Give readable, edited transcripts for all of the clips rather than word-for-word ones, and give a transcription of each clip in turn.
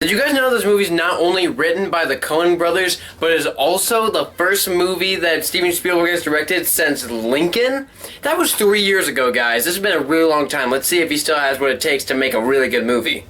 Did you guys know this movie is not only written by the Coen brothers, but is also the first movie that Steven Spielberg has directed since Lincoln? That was 3 years ago, guys. This has been a really long time. Let's see if he still has what it takes to make a really good movie.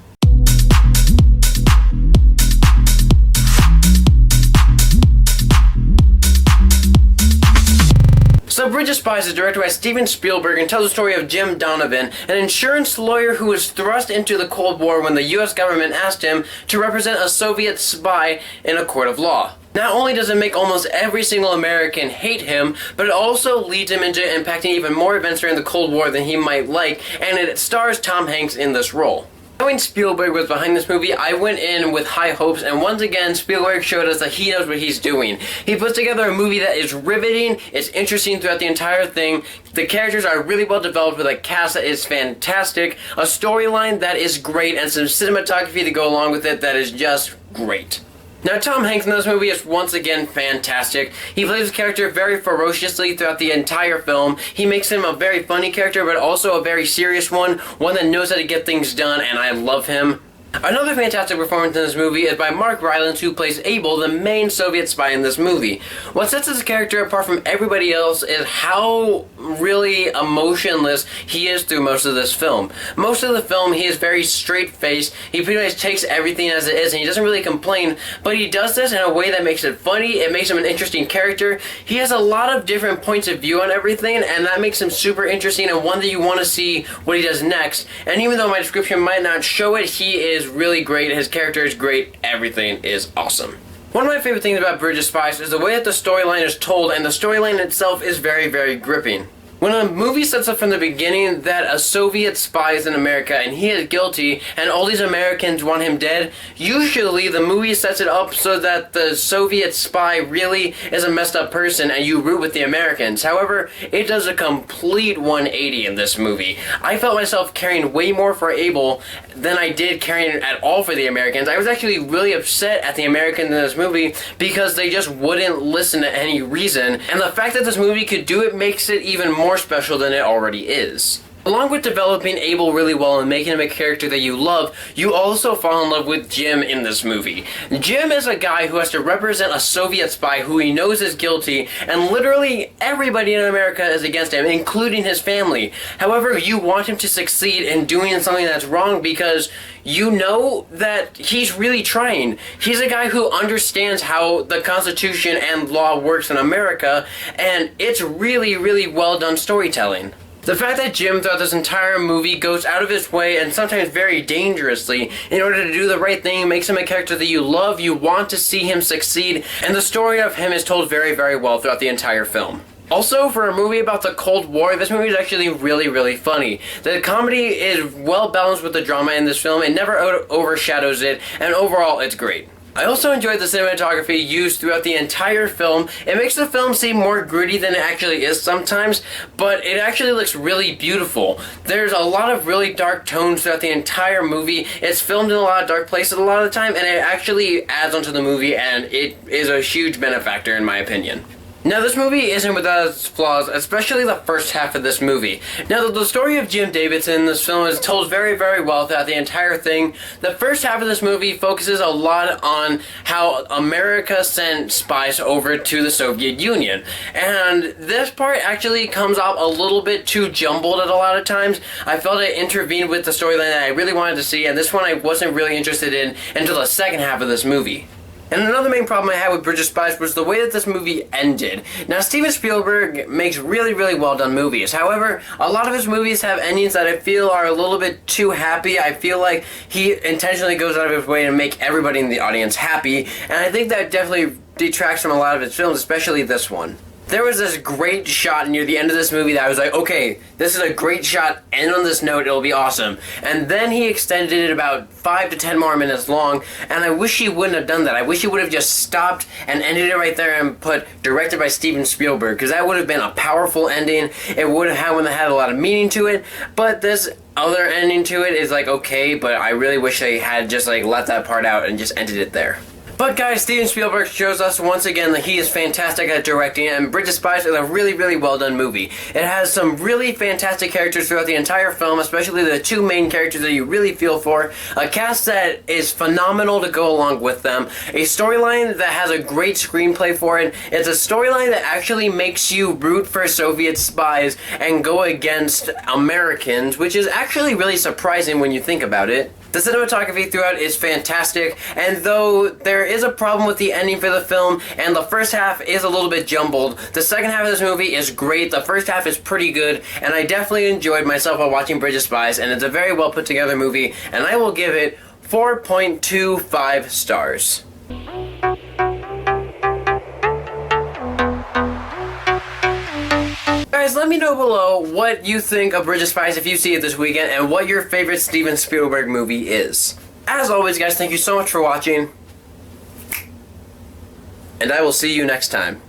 So Bridge of Spies is directed by Steven Spielberg and tells the story of Jim Donovan, an insurance lawyer who was thrust into the Cold War when the US government asked him to represent a Soviet spy in a court of law. Not only does it make almost every single American hate him, but it also leads him into impacting even more events during the Cold War than he might like, and it stars Tom Hanks in this role. Knowing Spielberg was behind this movie, I went in with high hopes, and once again, Spielberg showed us that he knows what he's doing. He puts together a movie that is riveting, it's interesting throughout the entire thing, the characters are really well developed with a cast that is fantastic, a storyline that is great, and some cinematography to go along with it that is just great. Now, Tom Hanks in this movie is once again fantastic. He plays his character very ferociously throughout the entire film. He makes him a very funny character, but also a very serious one that knows how to get things done, and I love him. Another fantastic performance in this movie is by Mark Rylance, who plays Abel, the main Soviet spy in this movie. What sets this character apart from everybody else is how really emotionless he is through most of this film. Most of the film, he is very straight-faced, he pretty much takes everything as it is, and he doesn't really complain, but he does this in a way that makes it funny, it makes him an interesting character. He has a lot of different points of view on everything, and that makes him super interesting and one that you want to see what he does next. And even though my description might not show it, he is really great, his character is great, everything is awesome. One of my favorite things about Bridge of Spies is the way that the storyline is told, and the storyline itself is very, very gripping. When a movie sets up from the beginning that a Soviet spy is in America and he is guilty and all these Americans want him dead, usually the movie sets it up so that the Soviet spy really is a messed up person and you root with the Americans. However, it does a complete 180 in this movie. I felt myself caring way more for Abel than I did caring at all for the Americans. I was actually really upset at the Americans in this movie because they just wouldn't listen to any reason, and the fact that this movie could do it makes it even more special than it already is. Along with developing Abel really well and making him a character that you love, you also fall in love with Jim in this movie. Jim is a guy who has to represent a Soviet spy who he knows is guilty, and literally everybody in America is against him, including his family. However, you want him to succeed in doing something that's wrong because you know that he's really trying. He's a guy who understands how the Constitution and law works in America, and it's really, really well done storytelling. The fact that Jim throughout this entire movie goes out of his way and sometimes very dangerously in order to do the right thing makes him a character that you love, you want to see him succeed, and the story of him is told very, very well throughout the entire film. Also, for a movie about the Cold War, this movie is actually really, really funny. The comedy is well balanced with the drama in this film, it never overshadows it, and overall it's great. I also enjoyed the cinematography used throughout the entire film. It makes the film seem more gritty than it actually is sometimes, but it actually looks really beautiful. There's a lot of really dark tones throughout the entire movie. It's filmed in a lot of dark places a lot of the time, and it actually adds onto the movie, and it is a huge benefactor in my opinion. Now, this movie isn't without its flaws, especially the first half of this movie. Now, the story of Jim Davidson in this film is told very, very well throughout the entire thing. The first half of this movie focuses a lot on how America sent spies over to the Soviet Union. And this part actually comes off a little bit too jumbled at a lot of times. I felt it intervened with the storyline that I really wanted to see, and this one I wasn't really interested in until the second half of this movie. And another main problem I had with Bridge of Spies was the way that this movie ended. Now, Steven Spielberg makes really, really well done movies. However, a lot of his movies have endings that I feel are a little bit too happy. I feel like he intentionally goes out of his way to make everybody in the audience happy, and I think that definitely detracts from a lot of his films, especially this one. There was this great shot near the end of this movie that I was like, okay, this is a great shot, end on this note, it'll be awesome. And then he extended it about 5 to 10 more minutes long, and I wish he wouldn't have done that. I wish he would have just stopped and ended it right there and put directed by Steven Spielberg, because that would have been a powerful ending. It would have had a lot of meaning to it, but this other ending to it is like, okay, but I really wish they had just like let that part out and just ended it there. But guys, Steven Spielberg shows us once again that he is fantastic at directing, and Bridge of Spies is a really, really well done movie. It has some really fantastic characters throughout the entire film, especially the two main characters that you really feel for, a cast that is phenomenal to go along with them, a storyline that has a great screenplay for it. It's a storyline that actually makes you root for Soviet spies and go against Americans, which is actually really surprising when you think about it. The cinematography throughout is fantastic, and though there is a problem with the ending for the film, and the first half is a little bit jumbled, the second half of this movie is great. The first half is pretty good, and I definitely enjoyed myself while watching Bridge of Spies, and it's a very well put together movie, and I will give it 4.25 stars. Guys, let me know below what you think of Bridge of Spies if you see it this weekend, and what your favorite Steven Spielberg movie is. As always, guys, thank you so much for watching, and I will see you next time.